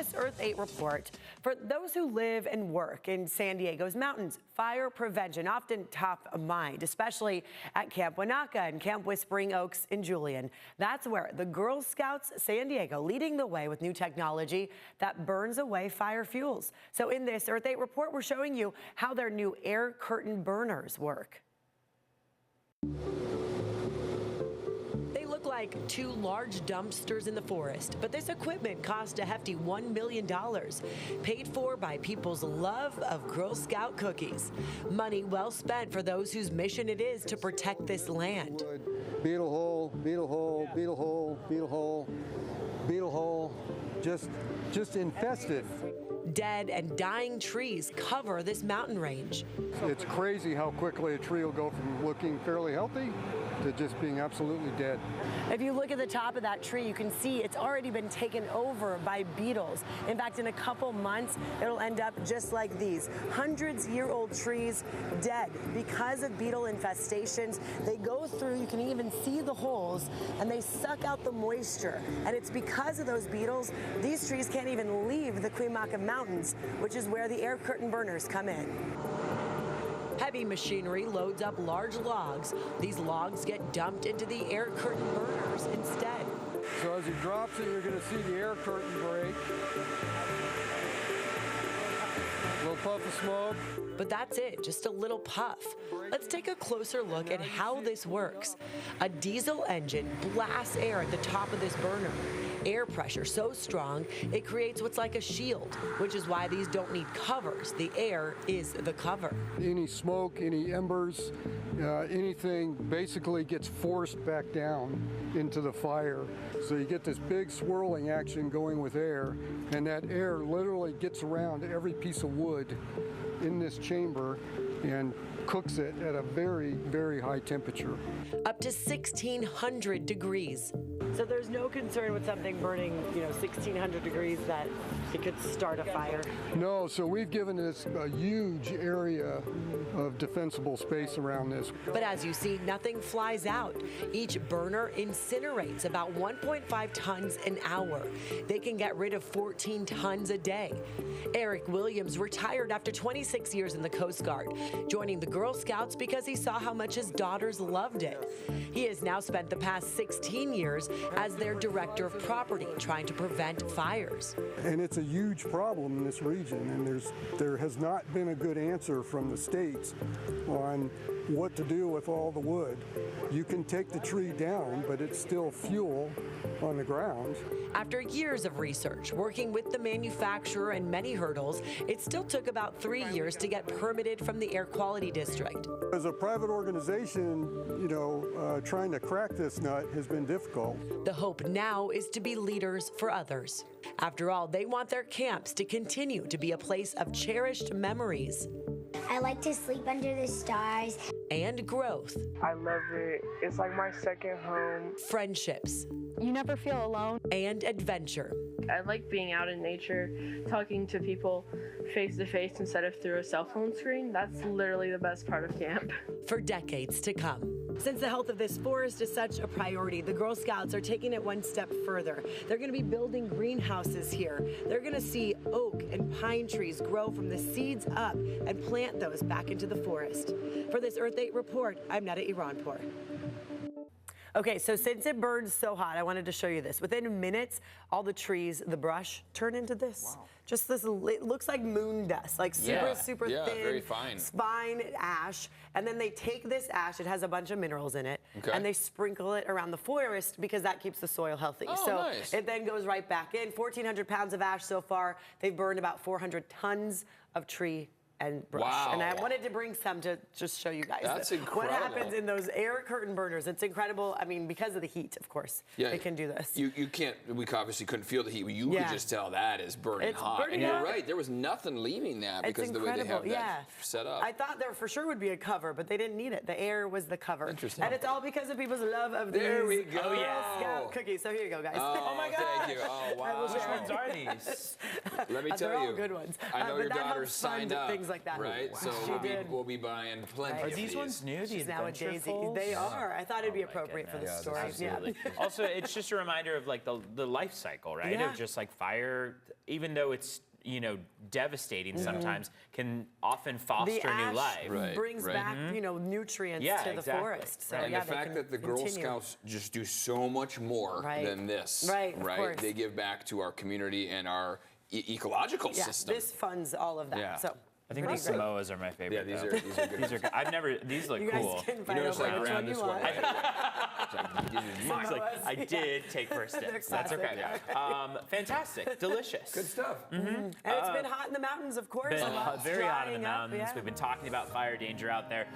this Earth 8 report, for those who live and work in San Diego's mountains, fire prevention often top of mind, especially at Camp Winacka and Camp Whispering Oaks in Julian. That's where the Girl Scouts San Diego leading the way with new technology that burns away fire fuels. So in this Earth 8 report, we're showing you how their new air curtain burners work. Like two large dumpsters in the forest, but this equipment cost a hefty $1 million, paid for by people's love of Girl Scout cookies. Money well spent for those whose mission it is to protect this land. Beetle hole, beetle hole, beetle hole, beetle hole, beetle hole, just infested. Dead and dying trees cover this mountain range. It's crazy how quickly a tree will go from looking fairly healthy to just being absolutely dead. If you look at the top of that tree, you can see it's already been taken over by beetles. In fact, in a couple months, it'll end up just like these. Hundreds-year-old trees dead because of beetle infestations. They go through, you can even see the holes, and they suck out the moisture. And it's because of those beetles, these trees can't even leave the Winacka Mountains, which is where the air curtain burners come in. Heavy machinery loads up large logs. These logs get dumped into the air curtain burners instead. So as he drops it, you're going to see the air curtain break. A little puff of smoke. But that's it, just a little puff. Let's take a closer look at how this works. A diesel engine blasts air at the top of this burner. Air pressure so strong, it creates what's like a shield, which is why these don't need covers. The air is the cover. Any smoke, any embers, anything basically gets forced back down into the fire. So you get this big swirling action going with air, and that air literally gets around every piece of wood in this chamber and cooks it at a very, very high temperature. Up to 1,600 degrees. So there's no concern with something burning, 1,600 degrees that it could start a fire? No, so we've given this a huge area of defensible space around this. But as you see, nothing flies out. Each burner incinerates about 1.5 tons an hour. They can get rid of 14 tons a day. Eric Williams retired after 26 years in the Coast Guard, joining the Girl Scouts because he saw how much his daughters loved it. He has now spent the past 16 years as their director of property, trying to prevent fires. And it's a huge problem in this region, and there has not been a good answer from the states on what to do with all the wood. You can take the tree down, but it's still fuel on the ground. After years of research, working with the manufacturer and many hurdles, it still took about 3 years to get permitted from the Air Quality District. As a private organization, trying to crack this nut has been difficult. The hope now is to be leaders for others. After all, they want their camps to continue to be a place of cherished memories. I like to sleep under the stars. And growth. I love it. It's like my second home. Friendships. You never feel alone. And adventure. I like being out in nature, talking to people face to face instead of through a cell phone screen. That's literally the best part of camp. For decades to come. Since the health of this forest is such a priority, the Girl Scouts are taking it one step further. They're going to be building greenhouses here. They're going to see oak and pine trees grow from the seeds up and plant those back into the forest. For this Earth 8 report, I'm Neda Iranpour. Okay, so since it burns so hot, I wanted to show you this. Within minutes, all the trees, the brush, turn into this. Wow. Just this, it looks like moon dust, like super thin, very fine ash. And then they take this ash, it has a bunch of minerals in it, and they sprinkle it around the forest because that keeps the soil healthy. Oh, so nice. It then goes right back in. 1,400 pounds of ash so far. They've burned about 400 tons of tree and brush. Wow. And I wanted to bring some to just show you guys That's incredible. what happens in those air curtain burners. It's incredible. I mean, because of the heat, of course, they can do this. You can't, we obviously couldn't feel the heat, but you could just tell that is burning hot. Burning and you're hot. right, there was nothing leaving that because of the way they have that set up. I thought there for sure would be a cover, but they didn't need it. The air was the cover. Interesting. And it's all because of people's love of these There we go. Scout cookies. So here you go, guys. Oh my gosh. Thank you. Oh, wow. Which ones are these? Let me tell They're you. all good ones. I know your but that daughter helps signed fund up. things like that. Right? So we'll be buying plenty Right. of Are these ones new? The She's now a adventure daisy. fulls? They are. I thought it'd be Oh my appropriate for the goodness. story. Absolutely. Yeah. Also, it's just a reminder of like the life cycle, right? Yeah. Of just like fire, even though it's devastating sometimes, can often foster The ash new life. Right, brings right. back, nutrients Yeah, to the exactly. forest. So, Right. And yeah, the they fact can that the Girl continue. Scouts just do so much more Right. than this, Right, of course. They give back to our community and our ecological Yeah, system. this funds all of that. Yeah. So I think the pretty great. Samoas are my favorite. Yeah, these though. are good. These are. I've never. These look You guys cool. can You fight notice over I which grabbed one you this one want. right away. Looks like I did take first They're dibs. That's okay. classic. Fantastic, delicious. Good stuff. And it's been hot in the mountains, of course. Been a lot's very hot in the drying up, mountains. yeah. We've been talking about fire danger out there.